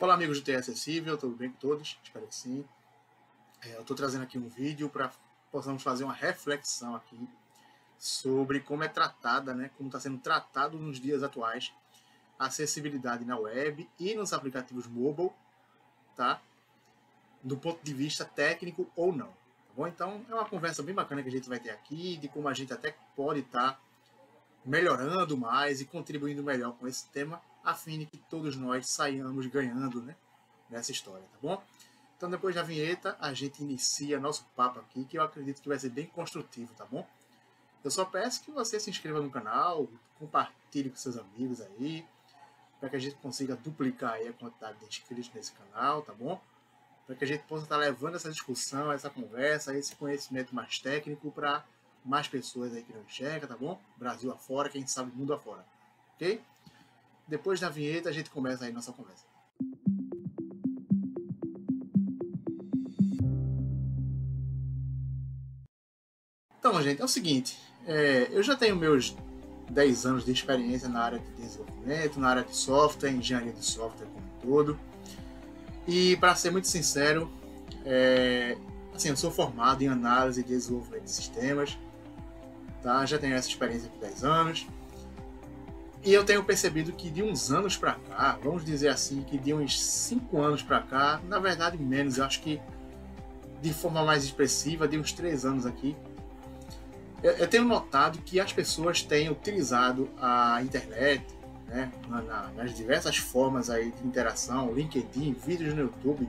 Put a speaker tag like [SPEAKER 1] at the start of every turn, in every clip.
[SPEAKER 1] Olá, amigos do TI Acessível, tudo bem com todos? Espero que sim. Eu estou trazendo aqui um vídeo para possamos fazer uma reflexão aqui sobre como é tratada, como está sendo tratado nos dias atuais a acessibilidade na web e nos aplicativos mobile, tá? Do ponto de vista técnico ou não, tá bom? Então é uma conversa bem bacana que a gente vai ter aqui, de como a gente até pode estar melhorando mais e contribuindo melhor com esse tema, a fim de que todos nós saiamos ganhando, nessa história, tá bom? Então, depois da vinheta, a gente inicia nosso papo aqui, que eu acredito que vai ser bem construtivo, tá bom? Eu só peço que você se inscreva no canal, compartilhe com seus amigos aí, para que a gente consiga duplicar aí a quantidade de inscritos nesse canal, tá bom? Para que a gente possa estar levando essa discussão, essa conversa, esse conhecimento mais técnico para mais pessoas aí que não enxergam, tá bom? Brasil afora, quem sabe mundo afora, ok? Depois da vinheta, a gente começa aí nossa conversa. Então, gente, é o seguinte, eu já tenho meus 10 anos de experiência na área de desenvolvimento, na área de software, engenharia de software como um todo. E, para ser muito sincero, eu sou formado em análise e desenvolvimento de sistemas, tá? Já tenho essa experiência de 10 anos. E eu tenho percebido que de uns anos para cá, vamos dizer assim, que de uns 5 anos para cá, na verdade menos, eu acho que de forma mais expressiva, de uns 3 anos aqui, eu tenho notado que as pessoas têm utilizado a internet, nas diversas formas aí de interação, LinkedIn, vídeos no YouTube,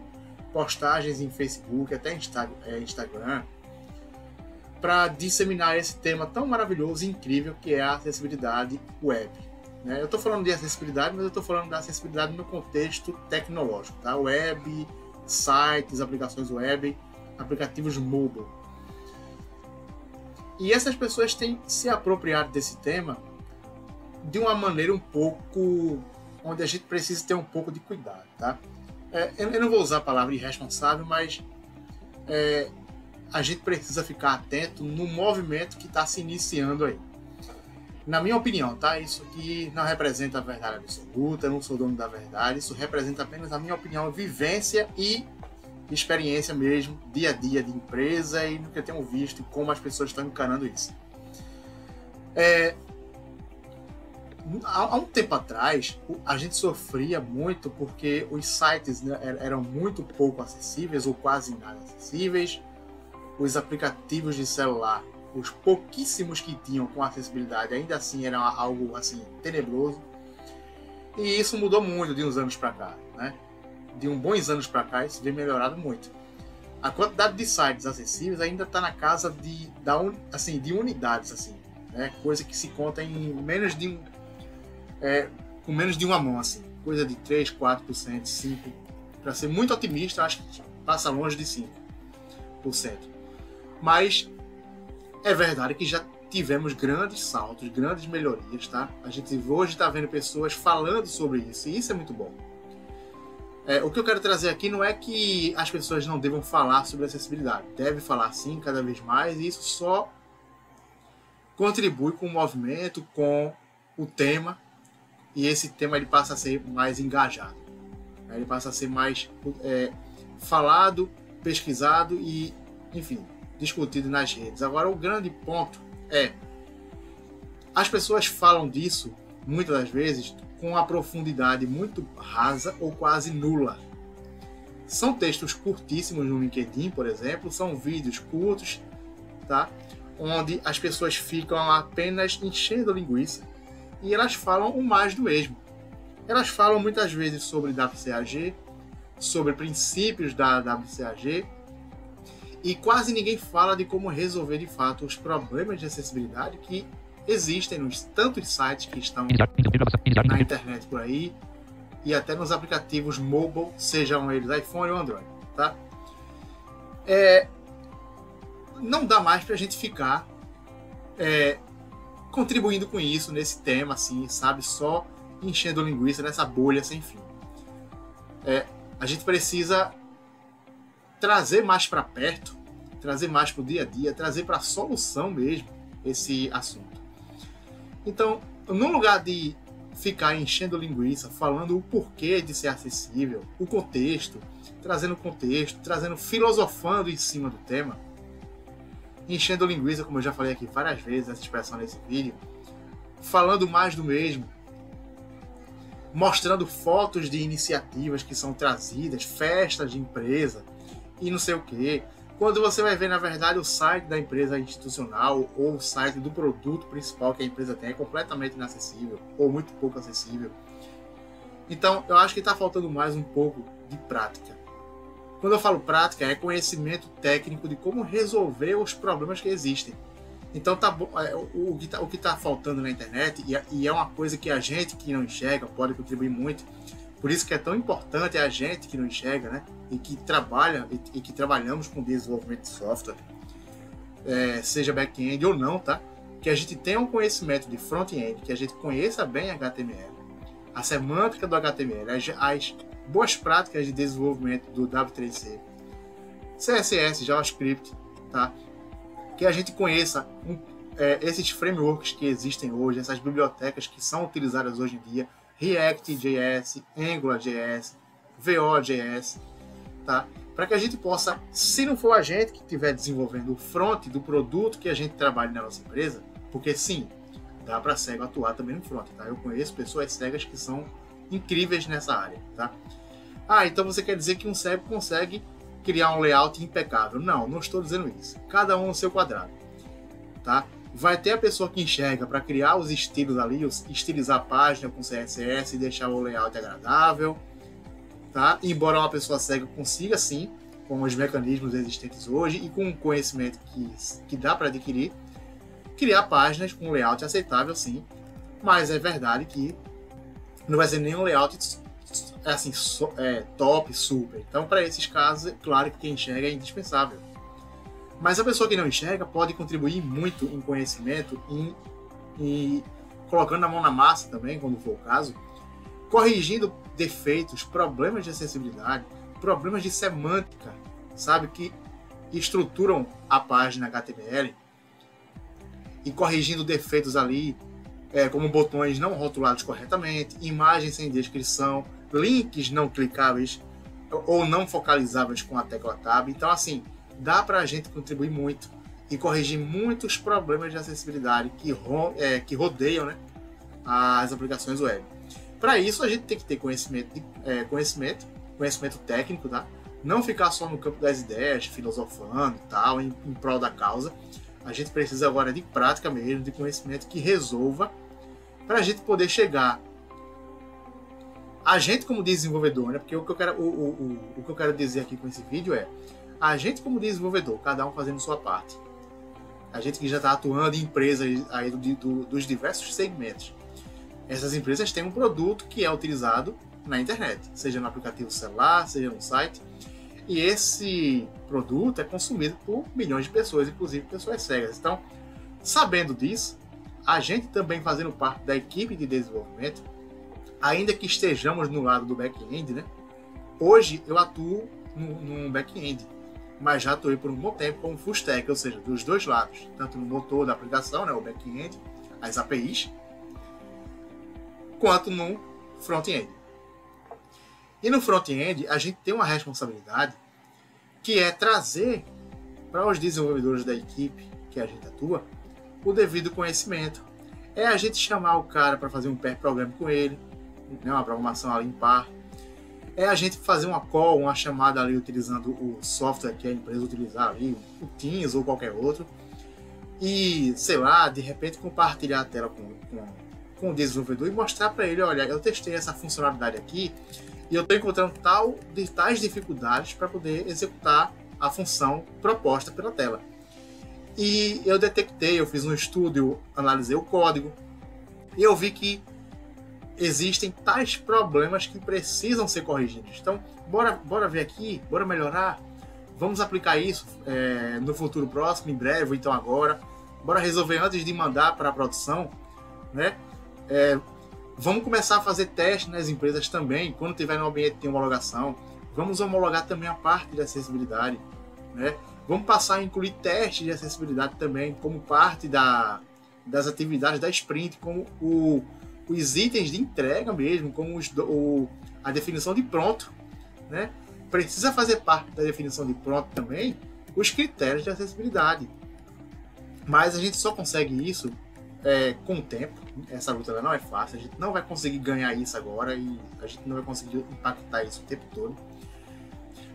[SPEAKER 1] postagens em Facebook, até Instagram, para disseminar esse tema tão maravilhoso e incrível que é a acessibilidade web. Eu estou falando de acessibilidade, mas eu estou falando da acessibilidade no contexto tecnológico, tá? Web, sites, aplicações web, aplicativos mobile. E essas pessoas têm se apropriado desse tema de uma maneira um pouco onde a gente precisa ter um pouco de cuidado, tá? Eu não vou usar a palavra irresponsável, mas a gente precisa ficar atento no movimento que está se iniciando aí. Na minha opinião, tá? Isso aqui não representa a verdade absoluta, eu não sou dono da verdade, isso representa apenas a minha opinião, vivência e experiência mesmo, dia a dia de empresa e no que eu tenho visto e como as pessoas estão encarando isso. Há um tempo atrás, a gente sofria muito porque os sites eram muito pouco acessíveis ou quase nada acessíveis, os aplicativos de celular, os pouquíssimos que tinham com acessibilidade, ainda assim era algo assim tenebroso. E isso mudou muito de uns anos para cá, De uns bons anos para cá isso vem melhorado muito. A quantidade de sites acessíveis ainda está na casa de unidades, coisa que se conta em menos de com menos de uma mão, coisa de 3, 4%, 5%. Para ser muito otimista, acho que passa longe de 5%. Mas é verdade que já tivemos grandes saltos, grandes melhorias, tá? A gente hoje está vendo pessoas falando sobre isso, e isso é muito bom. O que eu quero trazer aqui não é que as pessoas não devam falar sobre acessibilidade. Deve falar sim, cada vez mais, e isso só contribui com o movimento, com o tema, e esse tema ele passa a ser mais engajado. Ele passa a ser mais falado, pesquisado e, enfim, discutido nas redes. Agora, o grande ponto as pessoas falam disso, muitas das vezes, com uma profundidade muito rasa ou quase nula. São textos curtíssimos no LinkedIn, por exemplo, são vídeos curtos, tá? Onde as pessoas ficam apenas enchendo linguiça e elas falam o mais do mesmo. Elas falam muitas vezes sobre WCAG, sobre princípios da WCAG, e quase ninguém fala de como resolver de fato os problemas de acessibilidade que existem nos tantos sites que estão na internet por aí e até nos aplicativos mobile, sejam eles iPhone ou Android, tá? Não dá mais para a gente ficar contribuindo com isso nesse tema, só enchendo linguiça nessa bolha sem fim. A gente precisa trazer mais para perto, trazer mais para o dia a dia, trazer para a solução mesmo esse assunto. Então, no lugar de ficar enchendo linguiça, falando o porquê de ser acessível, o contexto, trazendo filosofando em cima do tema, enchendo linguiça, como eu já falei aqui várias vezes, essa expressão nesse vídeo, falando mais do mesmo, mostrando fotos de iniciativas que são trazidas, festas de empresa e não sei o quê. Quando você vai ver, na verdade, o site da empresa institucional ou o site do produto principal que a empresa tem é completamente inacessível ou muito pouco acessível. Então, eu acho que está faltando mais um pouco de prática. Quando eu falo prática, é conhecimento técnico de como resolver os problemas que existem. Então, tá bom, o que está faltando na internet, e é uma coisa que a gente que não enxerga pode contribuir muito. Por isso que é tão importante a gente que não enxerga, né? E que trabalha e que trabalhamos com desenvolvimento de software, seja back-end ou não, tá? Que a gente tenha um conhecimento de front-end, que a gente conheça bem HTML, a semântica do HTML, as boas práticas de desenvolvimento do W3C, CSS, JavaScript, tá? Que a gente conheça esses frameworks que existem hoje, essas bibliotecas que são utilizadas hoje em dia, React.js, AngularJS, Vue.js, tá? Para que a gente possa, se não for a gente que estiver desenvolvendo o front do produto que a gente trabalha na nossa empresa, porque sim, dá para cego atuar também no front, tá? Eu conheço pessoas cegas que são incríveis nessa área, tá? Então você quer dizer que um cego consegue criar um layout impecável? Não, não estou dizendo isso. Cada um no seu quadrado, tá? Vai ter a pessoa que enxerga para criar os estilos ali, estilizar a página com CSS e deixar o layout agradável, tá? Embora uma pessoa cega consiga, sim, com os mecanismos existentes hoje e com o conhecimento que dá para adquirir, criar páginas com layout aceitável, sim, mas é verdade que não vai ser nenhum layout assim, top, super. Então, para esses casos, é claro que quem enxerga é indispensável. Mas a pessoa que não enxerga pode contribuir muito em conhecimento e colocando a mão na massa também, quando for o caso, corrigindo defeitos, problemas de acessibilidade, problemas de semântica, sabe, que estruturam a página HTML e corrigindo defeitos ali, como botões não rotulados corretamente, imagens sem descrição, links não clicáveis ou não focalizáveis com a tecla Tab. Então, assim, dá para a gente contribuir muito e corrigir muitos problemas de acessibilidade que rodeiam, né, as aplicações web. Para isso, a gente tem que ter conhecimento técnico, tá? Não ficar só no campo das ideias, filosofando e tal, em prol da causa. A gente precisa agora de prática mesmo, de conhecimento que resolva, para a gente poder chegar. A gente como desenvolvedor, né? Porque o que eu quero dizer aqui com esse vídeo é a gente como desenvolvedor, cada um fazendo sua parte. A gente que já está atuando em empresas aí dos diversos segmentos. Essas empresas têm um produto que é utilizado na internet, seja no aplicativo celular, seja no site. E esse produto é consumido por milhões de pessoas, inclusive pessoas cegas. Então, sabendo disso, a gente também fazendo parte da equipe de desenvolvimento, ainda que estejamos no lado do back-end, né? Hoje eu atuo no back-end, mas já atuei por um bom tempo como full stack, ou seja, dos dois lados, tanto no motor da aplicação, né, o back-end, as APIs, quanto no front-end. E no front-end, a gente tem uma responsabilidade que é trazer para os desenvolvedores da equipe que a gente atua o devido conhecimento. É a gente chamar o cara para fazer um pair programming com ele, né, uma programação ali em par. É a gente fazer uma call, uma chamada ali utilizando o software que a empresa utilizar ali, o Teams ou qualquer outro. E, sei lá, de repente compartilhar a tela com o desenvolvedor e mostrar para ele, olha, eu testei essa funcionalidade aqui e eu estou encontrando tais dificuldades para poder executar a função proposta pela tela. E eu detectei, eu fiz um estudo, analisei o código e eu vi que existem tais problemas que precisam ser corrigidos. Então, bora ver aqui, bora melhorar, vamos aplicar isso no futuro próximo, em breve, ou então agora. Bora resolver antes de mandar para a produção, né? Vamos começar a fazer testes nas empresas também, quando tiver no ambiente de homologação. Vamos homologar também a parte de acessibilidade, né? Vamos passar a incluir testes de acessibilidade também como parte das atividades da sprint, como o os itens de entrega mesmo, como a definição de pronto, né? Precisa fazer parte da definição de pronto também os critérios de acessibilidade. Mas a gente só consegue isso com o tempo. Essa luta não é fácil, a gente não vai conseguir ganhar isso agora e a gente não vai conseguir impactar isso o tempo todo.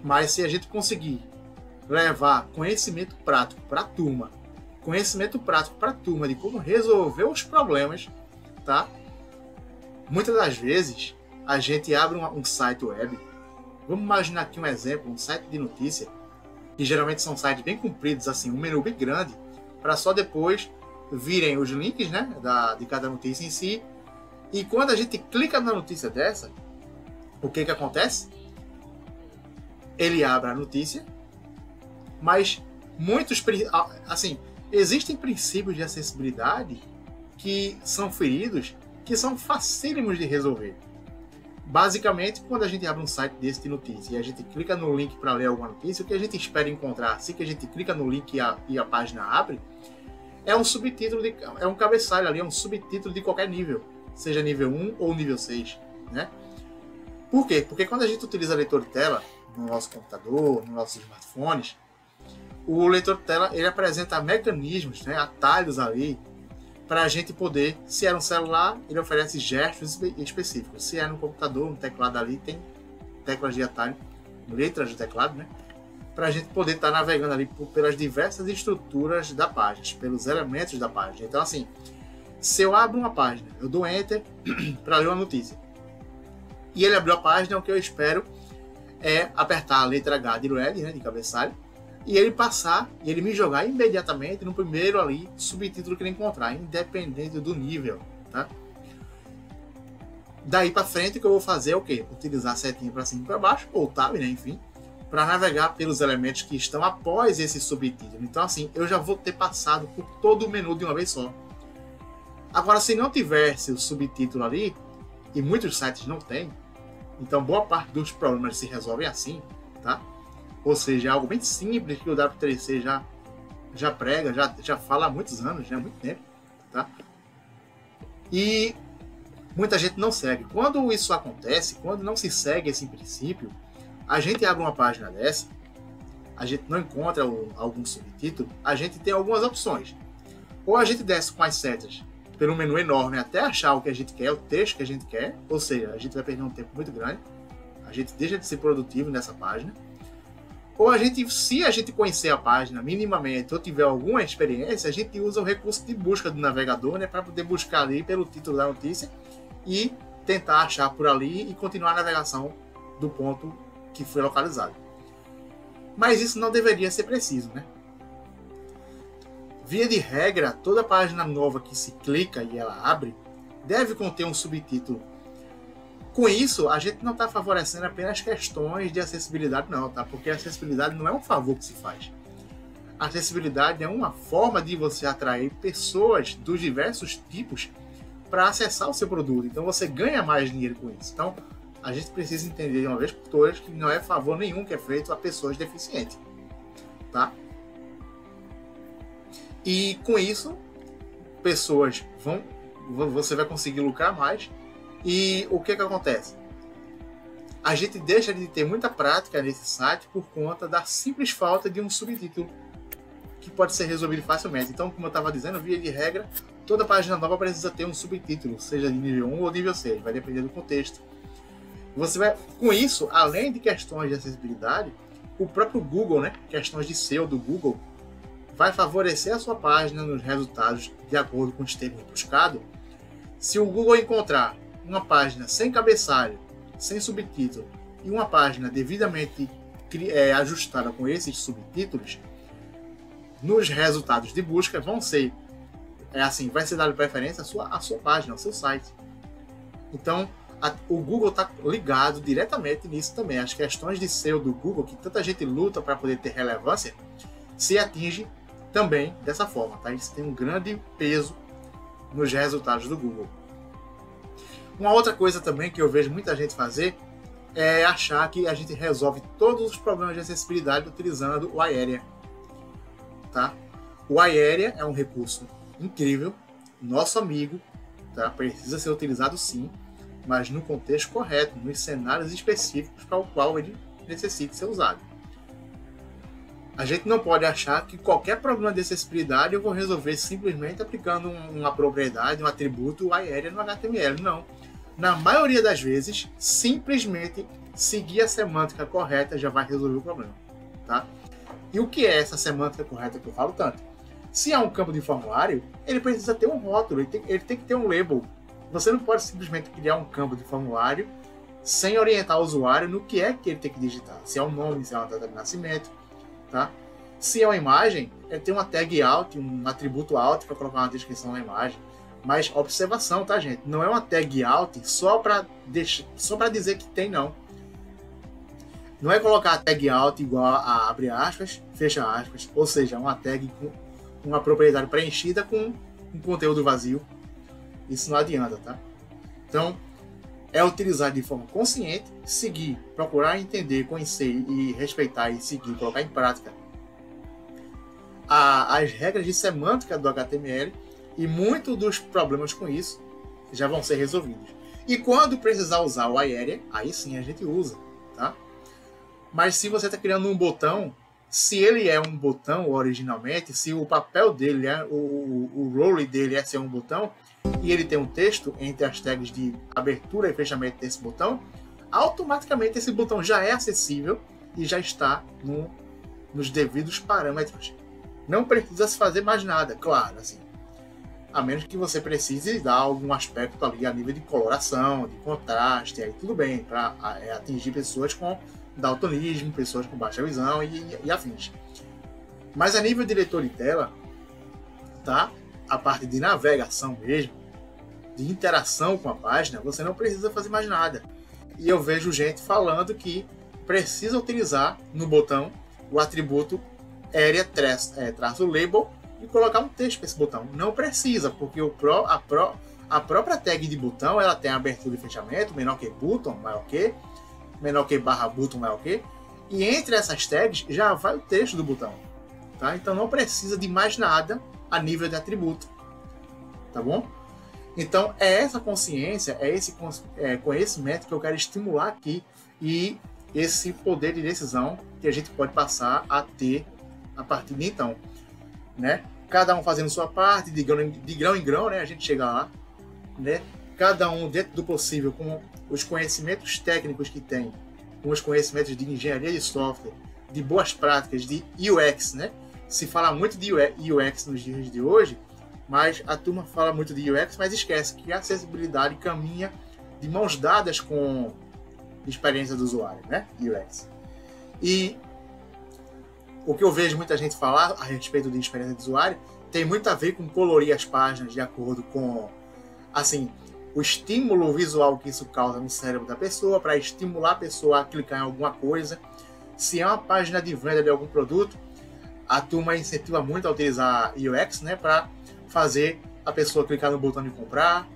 [SPEAKER 1] Mas se a gente conseguir levar conhecimento prático para a turma, de como resolver os problemas, tá? Muitas das vezes a gente abre um site web. Vamos imaginar aqui um exemplo, um site de notícia, que geralmente são sites bem compridos, assim, um menu bem grande, para só depois virem os links, né, de cada notícia em si. E quando a gente clica na notícia dessa, o que acontece? Ele abre a notícia, mas existem princípios de acessibilidade que são feridos, que são facílimos de resolver. Basicamente, quando a gente abre um site desse de notícia e a gente clica no link para ler alguma notícia, o que a gente espera encontrar assim que a gente clica no link e a página abre, é um subtítulo, é um cabeçalho ali, é um subtítulo de qualquer nível, seja nível 1 ou nível 6, né? Por quê? Porque quando a gente utiliza leitor de tela no nosso computador, nos nossos smartphones, o leitor de tela ele apresenta mecanismos, né, atalhos ali, para a gente poder, se é no celular, ele oferece gestos específicos. Se é no computador, no teclado ali, tem teclas de atalho, letras do teclado, né? Para a gente poder estar navegando ali pelas diversas estruturas da página, pelos elementos da página. Então, assim, se eu abro uma página, eu dou Enter para ler uma notícia. E ele abriu a página, o que eu espero é apertar a letra H de Red, né, de cabeçalho, e ele passar, e ele me jogar imediatamente no primeiro ali subtítulo que ele encontrar, independente do nível, tá? Daí para frente, o que eu vou fazer é o quê? Utilizar a setinha para cima e para baixo, ou tab, né, enfim, para navegar pelos elementos que estão após esse subtítulo. Então, assim, eu já vou ter passado por todo o menu de uma vez só. Agora, se não tivesse o subtítulo ali, e muitos sites não têm, então boa parte dos problemas se resolvem assim, tá? Ou seja, é algo bem simples que o W3C já prega, já fala há muitos anos, há muito tempo, tá? E muita gente não segue. Quando isso acontece, quando não se segue esse princípio, a gente abre uma página dessa, a gente não encontra algum subtítulo, a gente tem algumas opções. Ou a gente desce com as setas pelo menu enorme até achar o que a gente quer, o texto que a gente quer, ou seja, a gente vai perder um tempo muito grande, a gente deixa de ser produtivo nessa página. Ou se a gente conhecer a página minimamente ou tiver alguma experiência, a gente usa o recurso de busca do navegador, né, para poder buscar ali pelo título da notícia e tentar achar por ali e continuar a navegação do ponto que foi localizado. Mas isso não deveria ser preciso, né? Via de regra, toda página nova que se clica e ela abre deve conter um subtítulo. Com isso, a gente não está favorecendo apenas questões de acessibilidade, não, tá? Porque a acessibilidade não é um favor que se faz. A acessibilidade é uma forma de você atrair pessoas dos diversos tipos para acessar o seu produto. Então você ganha mais dinheiro com isso. Então a gente precisa entender de uma vez por todas que não é favor nenhum que é feito a pessoas deficientes, tá? E com isso, você vai conseguir lucrar mais. E o que acontece? A gente deixa de ter muita prática nesse site por conta da simples falta de um subtítulo que pode ser resolvido facilmente. Então, como eu estava dizendo, via de regra, toda página nova precisa ter um subtítulo, seja de nível 1 ou nível 6, vai depender do contexto. Você vai, com isso, além de questões de acessibilidade, o próprio Google, né, questões de SEO do Google, vai favorecer a sua página nos resultados de acordo com os termos buscados. Se o Google encontrar uma página sem cabeçalho, sem subtítulo e uma página devidamente ajustada com esses subtítulos, nos resultados de busca vão ser vai ser dado preferência à sua página, ao seu site. Então, o Google está ligado diretamente nisso também. As questões de SEO do Google, que tanta gente luta para poder ter relevância, se atinge também dessa forma, tá? Isso tem um grande peso nos resultados do Google. Uma outra coisa também que eu vejo muita gente fazer é achar que a gente resolve todos os problemas de acessibilidade utilizando o iArea, tá? O iArea é um recurso incrível, nosso amigo, tá? Precisa ser utilizado sim, mas no contexto correto, nos cenários específicos para o qual ele necessita ser usado. A gente não pode achar que qualquer problema de acessibilidade eu vou resolver simplesmente aplicando uma propriedade, um atributo aéreo no HTML. Não. Na maioria das vezes, simplesmente seguir a semântica correta já vai resolver o problema. Tá? E o que é essa semântica correta que eu falo tanto? Se há um campo de formulário, ele precisa ter um rótulo, ele tem que ter um label. Você não pode simplesmente criar um campo de formulário sem orientar o usuário no que é que ele tem que digitar. Se é um nome, se é uma data de nascimento. Tá? Se é uma imagem, ele tem uma tag alt, um atributo alt para colocar uma descrição na imagem. Mas observação, tá, gente? Não é uma tag alt só para dizer que tem, não. Não é colocar a tag alt igual a abre aspas, fecha aspas, ou seja, uma tag com uma propriedade preenchida com um conteúdo vazio. Isso não adianta, tá? Então, é utilizar de forma consciente, seguir, procurar entender, conhecer e respeitar e seguir, colocar em prática as regras de semântica do HTML, e muitos dos problemas com isso já vão ser resolvidos. E quando precisar usar o iArea, aí sim a gente usa, tá? Mas se você está criando um botão, se ele é um botão originalmente, se o papel dele, o role dele é ser um botão, e ele tem um texto entre as tags de abertura e fechamento desse botão, automaticamente esse botão já é acessível e já está nos devidos parâmetros. Não precisa se fazer mais nada, claro, assim. A menos que você precise dar algum aspecto ali a nível de coloração, de contraste, aí tudo bem, para atingir pessoas com daltonismo, pessoas com baixa visão e afins. Mas a nível de leitor de tela, tá? A parte de navegação mesmo, de interação com a página, você não precisa fazer mais nada. E eu vejo gente falando que precisa utilizar no botão o atributo area traço label e colocar um texto para esse botão. Não precisa, porque a própria tag de botão ela tem abertura e fechamento, menor que button, maior que, menor que barra button, maior que, e entre essas tags já vai o texto do botão. Tá? Então não precisa de mais nada a nível de atributo. Tá bom? Então é essa consciência, é esse conhecimento que eu quero estimular aqui e esse poder de decisão que a gente pode passar a ter a partir de então, né? Cada um fazendo sua parte, de grão em grão, né? A gente chega lá, né? Cada um dentro do possível com os conhecimentos técnicos que tem, com os conhecimentos de engenharia de software, de boas práticas, de UX, né? Se fala muito de UX nos dias de hoje, mas a turma fala muito de UX, mas esquece que a acessibilidade caminha de mãos dadas com experiência do usuário, né? UX. E o que eu vejo muita gente falar a respeito de experiência do usuário tem muito a ver com colorir as páginas de acordo com, assim, o estímulo visual que isso causa no cérebro da pessoa, para estimular a pessoa a clicar em alguma coisa. Se é uma página de venda de algum produto, a turma incentiva muito a utilizar UX, né, para fazer a pessoa clicar no botão de comprar.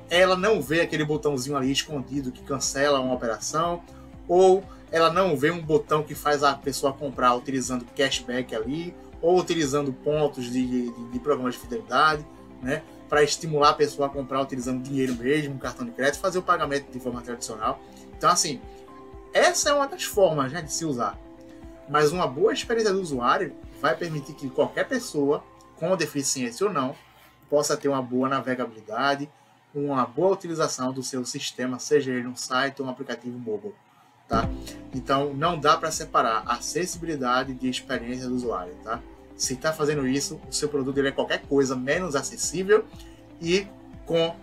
[SPEAKER 1] Ela não vê aquele botãozinho ali escondido que cancela uma operação, ou ela não vê um botão que faz a pessoa comprar utilizando cashback ali, ou utilizando pontos de programas de fidelidade, né, para estimular a pessoa a comprar utilizando dinheiro mesmo, cartão de crédito, fazer o pagamento de forma tradicional. Então, assim, essa é uma das formas, né, de se usar. Mas uma boa experiência do usuário vai permitir que qualquer pessoa, com deficiência ou não, possa ter uma boa navegabilidade, uma boa utilização do seu sistema, seja ele um site ou um aplicativo mobile. Tá? Então, não dá para separar acessibilidade de experiência do usuário. Tá? Se está fazendo isso, o seu produto ele é qualquer coisa menos acessível e com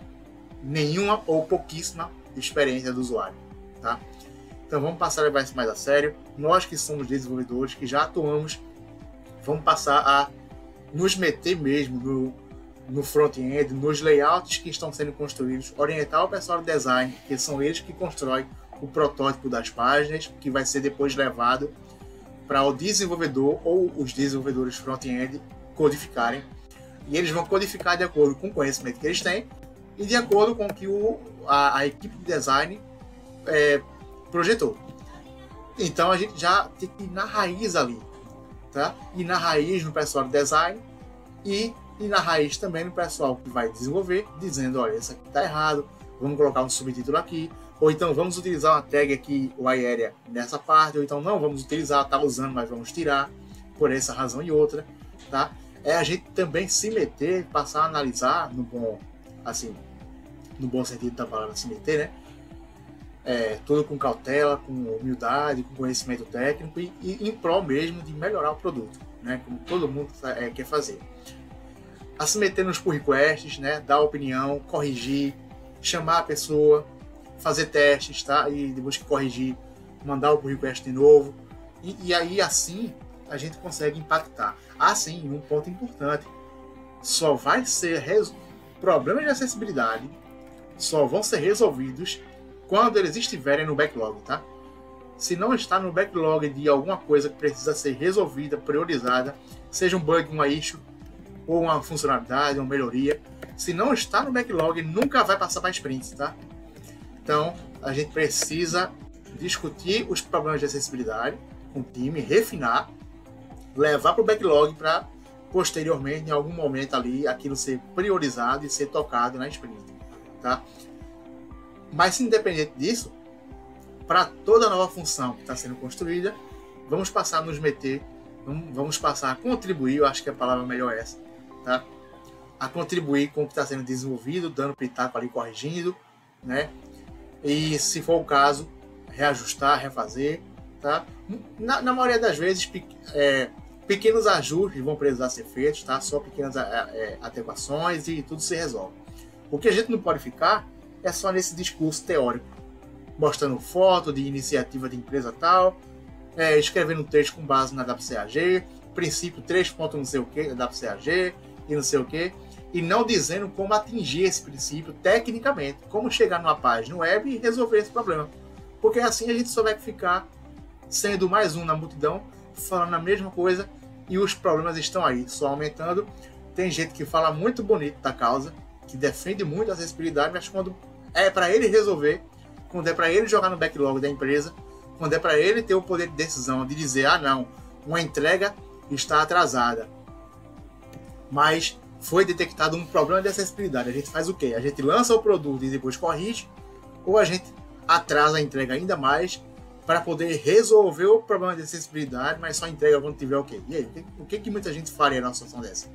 [SPEAKER 1] nenhuma ou pouquíssima experiência do usuário. Tá? Então, vamos passar a levar isso mais a sério. Nós que somos desenvolvedores, que já atuamos, vamos passar a nos meter mesmo no front-end, nos layouts que estão sendo construídos, orientar o pessoal de design, que são eles que constroem o protótipo das páginas, que vai ser depois levado para o desenvolvedor ou os desenvolvedores front-end codificarem. E eles vão codificar de acordo com o conhecimento que eles têm e de acordo com o que a equipe de design projetou. Então a gente já tem que ir na raiz ali, tá? Ir na raiz no pessoal de design e e na raiz também no pessoal que vai desenvolver, dizendo, olha, isso aqui está errado, vamos colocar um subtítulo aqui, ou então vamos utilizar uma tag aqui, o area, nessa parte, ou então não vamos utilizar, está usando, mas vamos tirar, por essa razão e outra, tá? É a gente também se meter, passar a analisar, no bom sentido da palavra se meter, né? Tudo com cautela, com humildade, com conhecimento técnico e em prol mesmo de melhorar o produto, né? Como todo mundo quer fazer. A se meter nos pull requests, né? Dar opinião, corrigir, chamar a pessoa, fazer testes, tá? E depois que corrigir, mandar o pull request de novo. E aí assim a gente consegue impactar. Sim, um ponto importante. Só vai ser problemas de acessibilidade só vão ser resolvidos quando eles estiverem no backlog, tá? Se não está no backlog de alguma coisa que precisa ser resolvida, priorizada, seja um bug, uma issue, ou uma funcionalidade, uma melhoria, se não está no backlog, nunca vai passar para sprints, tá? Então, a gente precisa discutir os problemas de acessibilidade com o time, refinar, levar para o backlog para, posteriormente, em algum momento ali, aquilo ser priorizado e ser tocado na sprint, tá? Mas, independente disso, para toda nova função que está sendo construída, vamos passar a nos meter, vamos passar a contribuir, eu acho que a palavra melhor é essa, tá? A contribuir com o que está sendo desenvolvido, dando pitaco ali, corrigindo, né? E, se for o caso, reajustar, refazer, tá? Na maioria das vezes, pequenos ajustes vão precisar ser feitos, tá? Só pequenas adequações e tudo se resolve. O que a gente não pode ficar é só nesse discurso teórico, mostrando foto de iniciativa de empresa tal, escrevendo texto com base na WCAG, princípio 3 não sei o que da WCAG e não sei o que, e não dizendo como atingir esse princípio tecnicamente, como chegar numa página web e resolver esse problema. Porque assim a gente só vai ficar sendo mais um na multidão, falando a mesma coisa e os problemas estão aí, só aumentando. Tem gente que fala muito bonito da causa, que defende muito a acessibilidade, mas quando é para ele resolver, quando é para ele jogar no backlog da empresa, quando é para ele ter o poder de decisão de dizer, não, uma entrega está atrasada, mas foi detectado um problema de acessibilidade, a gente faz o quê? A gente lança o produto e depois corrige, ou a gente atrasa a entrega ainda mais para poder resolver o problema de acessibilidade, mas só entrega quando tiver o quê? E aí, o que muita gente faria numa situação dessa?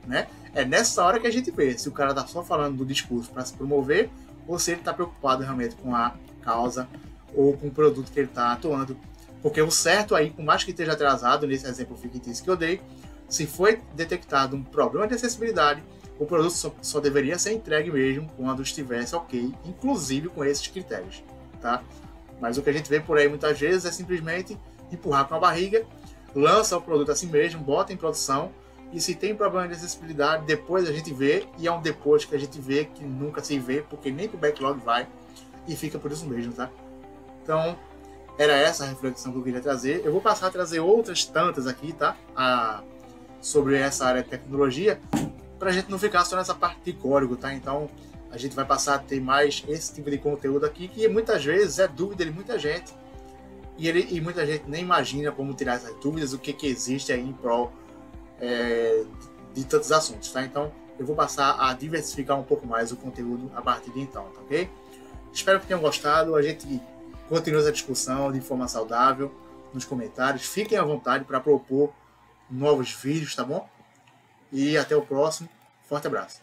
[SPEAKER 1] Né? É nessa hora que a gente vê se o cara está só falando do discurso para se promover ou se ele está preocupado realmente com a causa ou com o produto que ele está atuando. Porque o certo aí, por mais que esteja atrasado, nesse exemplo fictício que eu dei, se foi detectado um problema de acessibilidade, o produto só deveria ser entregue mesmo quando estivesse ok, inclusive com esses critérios, tá? Mas o que a gente vê por aí muitas vezes é simplesmente empurrar com a barriga, lança o produto assim mesmo, bota em produção, e se tem problema de acessibilidade, depois a gente vê, e é um depois que a gente vê que nunca se vê, porque nem pro backlog vai, e fica por isso mesmo, tá? Então, era essa a reflexão que eu queria trazer. Eu vou passar a trazer outras tantas aqui, tá? Sobre essa área de tecnologia, pra gente não ficar só nessa parte de código, tá? Então, a gente vai passar a ter mais esse tipo de conteúdo aqui, que muitas vezes é dúvida de muita gente, e muita gente nem imagina como tirar essas dúvidas, o que existe aí em prol de tantos assuntos, tá? Então, eu vou passar a diversificar um pouco mais o conteúdo a partir de então, tá ok? Espero que tenham gostado, a gente continua essa discussão de forma saudável nos comentários, fiquem à vontade para propor novos vídeos, tá bom? E até o próximo, forte abraço!